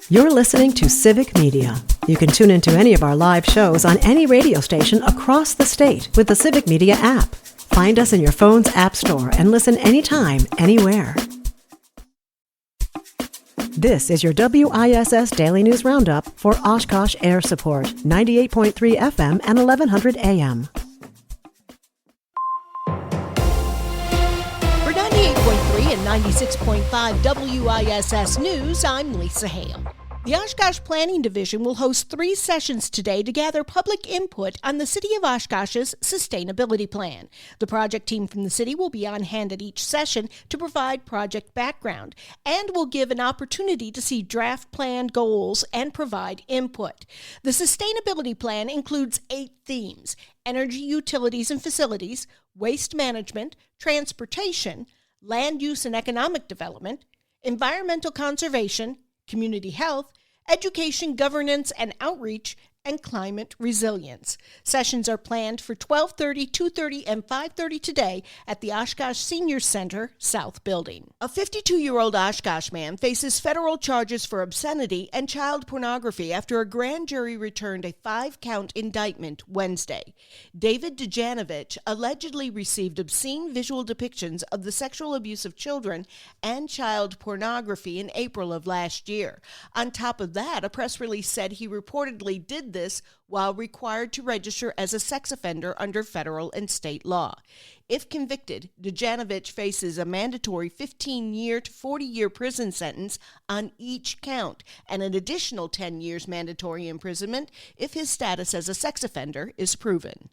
You're listening to Civic Media. You can tune into any of our live shows on any radio station across the state with the Civic Media app. Find us in your phone's app store and listen anytime, anywhere. This is your WISS Daily News Roundup for Oshkosh Air Support, 98.3 FM and 1100 AM. For 98.3 and 96.5 WISS News, I'm Lisa Ham. The Oshkosh Planning Division will host 3 sessions today to gather public input on the City of Oshkosh's sustainability plan. The project team from the city will be on hand at each session to provide project background and will give an opportunity to see draft plan goals and provide input. The sustainability plan includes 8 themes: energy, utilities and facilities, waste management, transportation, land use and economic development, environmental conservation, community health, education, governance and outreach, and climate resilience. Sessions are planned for 12:30, 2:30, and 5:30 today at the Oshkosh Senior Center South Building. A 52-year-old Oshkosh man faces federal charges for obscenity and child pornography after a grand jury returned a 5-count indictment Wednesday. David Dujanovic allegedly received obscene visual depictions of the sexual abuse of children and child pornography in April of last year. On top of that, a press release said he reportedly did this while required to register as a sex offender under federal and state law. If convicted, Dujanovic faces a mandatory 15-year to 40-year prison sentence on each count and an additional 10 years mandatory imprisonment if his status as a sex offender is proven.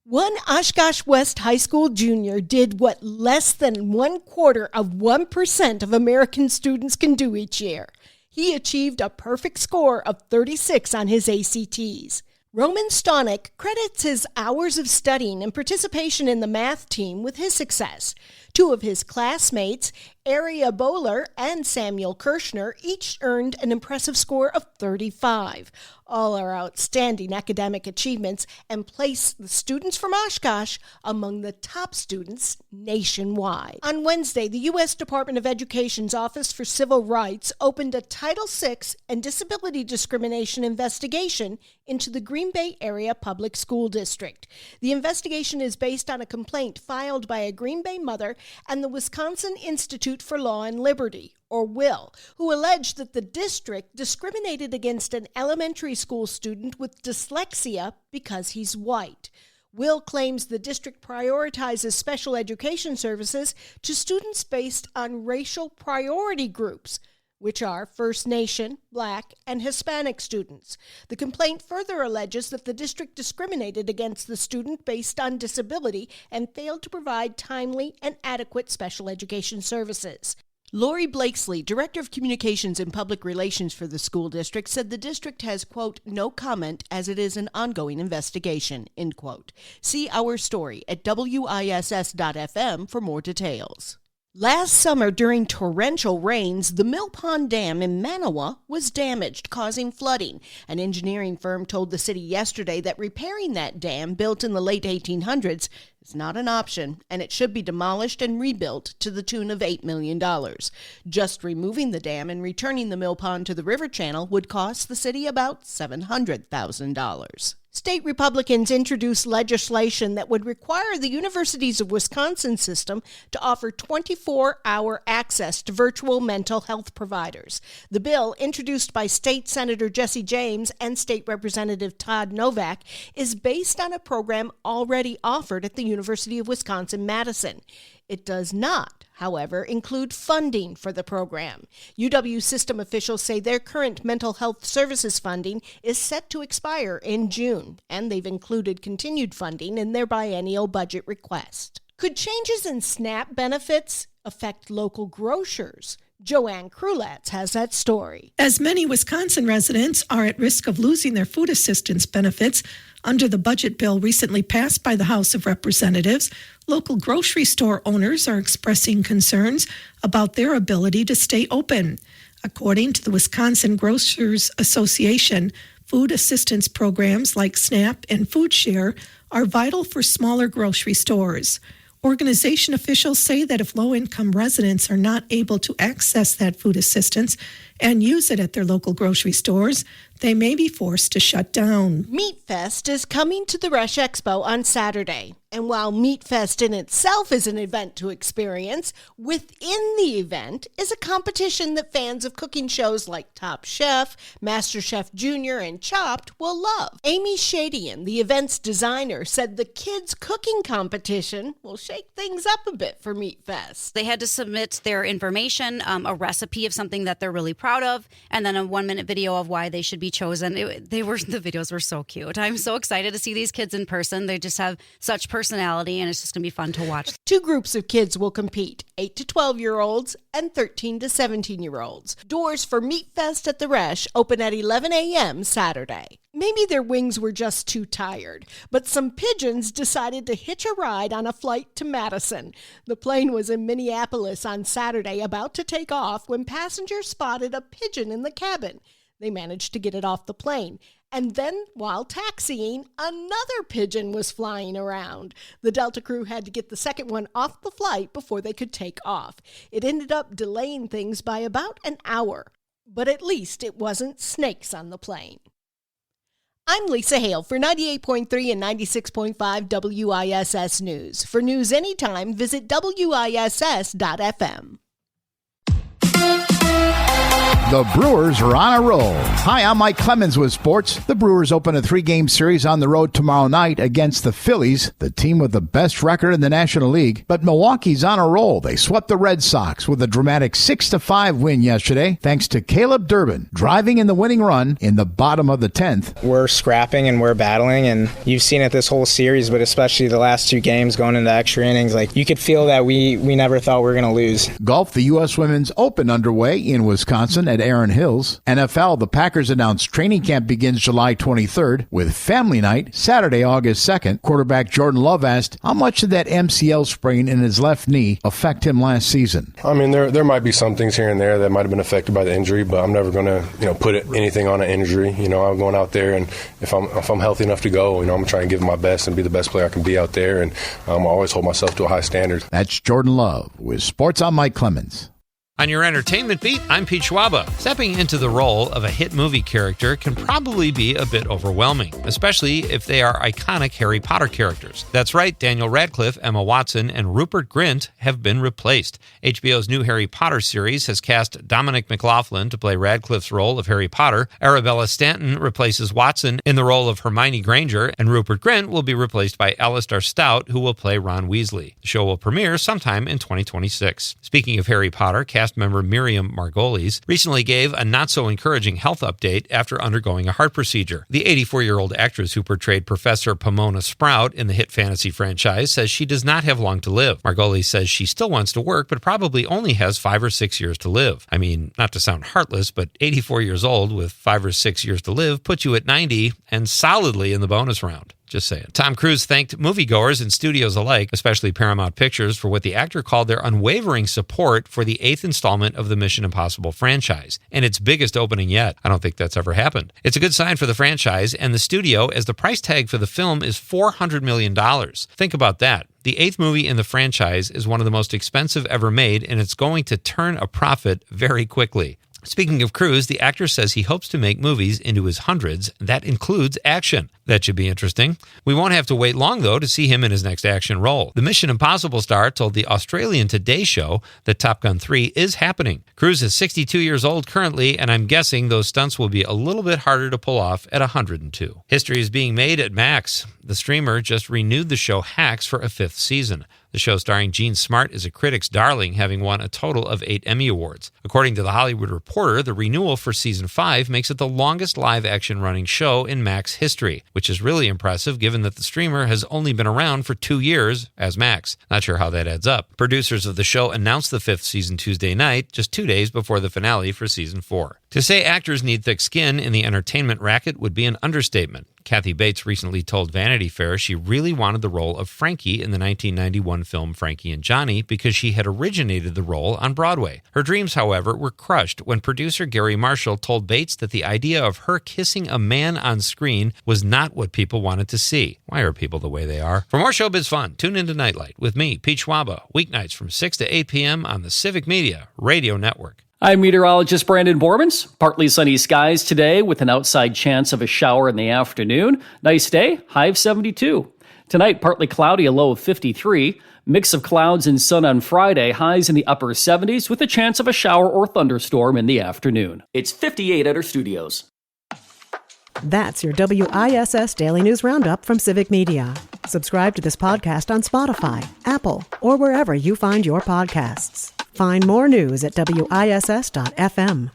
One Oshkosh West High School junior did what less than 0.25% of American students can do each year. He achieved a perfect score of 36 on his ACTs. Roman Stonick credits his hours of studying and participation in the math team with his success. 2 of his classmates, Aria Bowler and Samuel Kirshner, each earned an impressive score of 35. All are outstanding academic achievements and place the students from Oshkosh among the top students nationwide. On Wednesday, the U.S. Department of Education's Office for Civil Rights opened a Title VI and disability discrimination investigation into the Green Bay Area Public School District. The investigation is based on a complaint filed by a Green Bay mother and the Wisconsin Institute for Law and Liberty, or WILL, who alleged that the district discriminated against an elementary school student with dyslexia because he's white. WILL claims the district prioritizes special education services to students based on racial priority groups, which are First Nation, Black, and Hispanic students. The complaint further alleges that the district discriminated against the student based on disability and failed to provide timely and adequate special education services. Lori Blakesley, Director of Communications and Public Relations for the school district, said the district has, quote, no comment as it is an ongoing investigation, end quote. See our story at WISS.FM for more details. Last summer, during torrential rains, the Mill Pond Dam in Manawa was damaged, causing flooding. An engineering firm told the city yesterday that repairing that dam, built in the late 1800s, is not an option, and it should be demolished and rebuilt to the tune of $8 million. Just removing the dam and returning the mill pond to the river channel would cost the city about $700,000. State Republicans introduced legislation that would require the Universities of Wisconsin system to offer 24-hour access to virtual mental health providers. The bill, introduced by State Senator Jesse James and State Representative Todd Novak, is based on a program already offered at the University of Wisconsin-Madison. It does not, however, include funding for the program. UW system officials say their current mental health services funding is set to expire in June, and they've included continued funding in their biennial budget request. Could changes in SNAP benefits affect local grocers? Joanne Krulatz has that story. As many Wisconsin residents are at risk of losing their food assistance benefits under the budget bill recently passed by the House of Representatives, local grocery store owners are expressing concerns about their ability to stay open. According to the Wisconsin Grocers Association, food assistance programs like SNAP and Food Share are vital for smaller grocery stores. Organization officials say that if low-income residents are not able to access that food assistance, and use it at their local grocery stores, they may be forced to shut down. Meat Fest is coming to the Rush Expo on Saturday. And while Meat Fest in itself is an event to experience, within the event is a competition that fans of cooking shows like Top Chef, MasterChef Junior, and Chopped will love. Amy Shadian, the event's designer, said the kids' cooking competition will shake things up a bit for Meat Fest. They had to submit their information, a recipe of something that they're really proud of, and then a 1-minute video of why they should be chosen. The videos were so cute. I'm so excited to see these kids in person. They just have such personality, and it's just going to be fun to watch. 2 groups of kids will compete, 8 to 12-year-olds and 13 to 17-year-olds. Doors for Meat Fest at the Resch open at 11 a.m. Saturday. Maybe their wings were just too tired, but some pigeons decided to hitch a ride on a flight to Madison. The plane was in Minneapolis on Saturday, about to take off, when passengers spotted a pigeon in the cabin. They managed to get it off the plane. And then, while taxiing, another pigeon was flying around. The Delta crew had to get the second one off the flight before they could take off. It ended up delaying things by about an hour. But at least it wasn't snakes on the plane. I'm Lisa Hale for 98.3 and 96.5 WISS News. For news anytime, visit WISS.FM. The Brewers are on a roll. Hi, I'm Mike Clemens with sports. The Brewers open a 3-game series on the road tomorrow night against the Phillies, the team with the best record in the National League. But Milwaukee's on a roll. They swept the Red Sox with a dramatic 6-5 win yesterday, thanks to Caleb Durbin driving in the winning run in the bottom of the 10th. We're scrapping and we're battling, and you've seen it this whole series, but especially the last 2 games going into extra innings. Like, you could feel that we never thought we were going to lose. Golf, the U.S. Women's Open underway in Wisconsin at Erin Hills. NFL, the Packers announced training camp begins July 23rd with family night Saturday, August 2nd. Quarterback Jordan Love asked how much did that MCL sprain in his left knee affect him last season. I mean, there might be some things here and there that might have been affected by the injury, but I'm never going to put anything on an injury. I'm going out there, and if I'm healthy enough to go, I'm going to try and give it my best and be the best player I can be out there, and I always hold myself to a high standard. That's Jordan Love with Sports. I'm Mike Clemens. On your entertainment beat, I'm Pete Schwaba. Stepping into the role of a hit movie character can probably be a bit overwhelming, especially if they are iconic Harry Potter characters. That's right, Daniel Radcliffe, Emma Watson, and Rupert Grint have been replaced. HBO's new Harry Potter series has cast Dominic McLaughlin to play Radcliffe's role of Harry Potter. Arabella Stanton replaces Watson in the role of Hermione Granger, and Rupert Grint will be replaced by Alistair Stout, who will play Ron Weasley. The show will premiere sometime in 2026. Speaking of Harry Potter, cast member Miriam Margolyes recently gave a not-so-encouraging health update after undergoing a heart procedure. The 84-year-old actress who portrayed Professor Pomona Sprout in the hit fantasy franchise says she does not have long to live. Margolyes says she still wants to work, but probably only has 5 or 6 years to live. I mean, not to sound heartless, but 84 years old with 5 or 6 years to live puts you at 90 and solidly in the bonus round. Just saying. Tom Cruise thanked moviegoers and studios alike, especially Paramount Pictures, for what the actor called their unwavering support for the 8th installment of the Mission Impossible franchise, and its biggest opening yet. I don't think that's ever happened. It's a good sign for the franchise and the studio, as the price tag for the film is $400 million. Think about that. The 8th movie in the franchise is one of the most expensive ever made, and it's going to turn a profit very quickly. Speaking of Cruise, the actor says he hopes to make movies into his hundreds. That includes action. That should be interesting. We won't have to wait long, though, to see him in his next action role. The Mission Impossible star told the Australian Today Show that Top Gun 3 is happening. Cruise is 62 years old currently, and I'm guessing those stunts will be a little bit harder to pull off at 102. History is being made at Max. The streamer just renewed the show Hacks for a 5th season. The show starring Gene Smart is a critic's darling, having won a total of 8 Emmy Awards. According to The Hollywood Reporter, the renewal for Season 5 makes it the longest live-action running show in Max history, which is really impressive given that the streamer has only been around for 2 years as Max. Not sure how that adds up. Producers of the show announced the 5th season Tuesday night, just 2 days before the finale for Season 4. To say actors need thick skin in the entertainment racket would be an understatement. Kathy Bates recently told Vanity Fair she really wanted the role of Frankie in the 1991 film Frankie and Johnny because she had originated the role on Broadway. Her dreams, however, were crushed when producer Gary Marshall told Bates that the idea of her kissing a man on screen was not what people wanted to see. Why are people the way they are? For more showbiz fun, tune into Nightlight with me, Pete Schwaba, weeknights from 6 to 8 p.m. on the Civic Media Radio Network. I'm meteorologist Brandon Bormans. Partly sunny skies today with an outside chance of a shower in the afternoon. Nice day, high of 72. Tonight, partly cloudy, a low of 53. Mix of clouds and sun on Friday, highs in the upper 70s with a chance of a shower or thunderstorm in the afternoon. It's 58 at our studios. That's your WISS Daily News Roundup from Civic Media. Subscribe to this podcast on Spotify, Apple, or wherever you find your podcasts. Find more news at WISS.FM.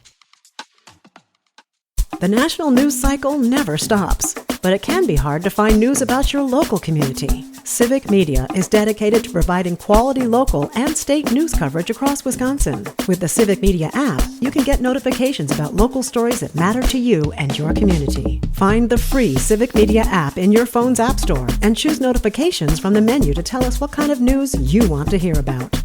The national news cycle never stops, but it can be hard to find news about your local community. Civic Media is dedicated to providing quality local and state news coverage across Wisconsin. With the Civic Media app, you can get notifications about local stories that matter to you and your community. Find the free Civic Media app in your phone's app store and choose notifications from the menu to tell us what kind of news you want to hear about.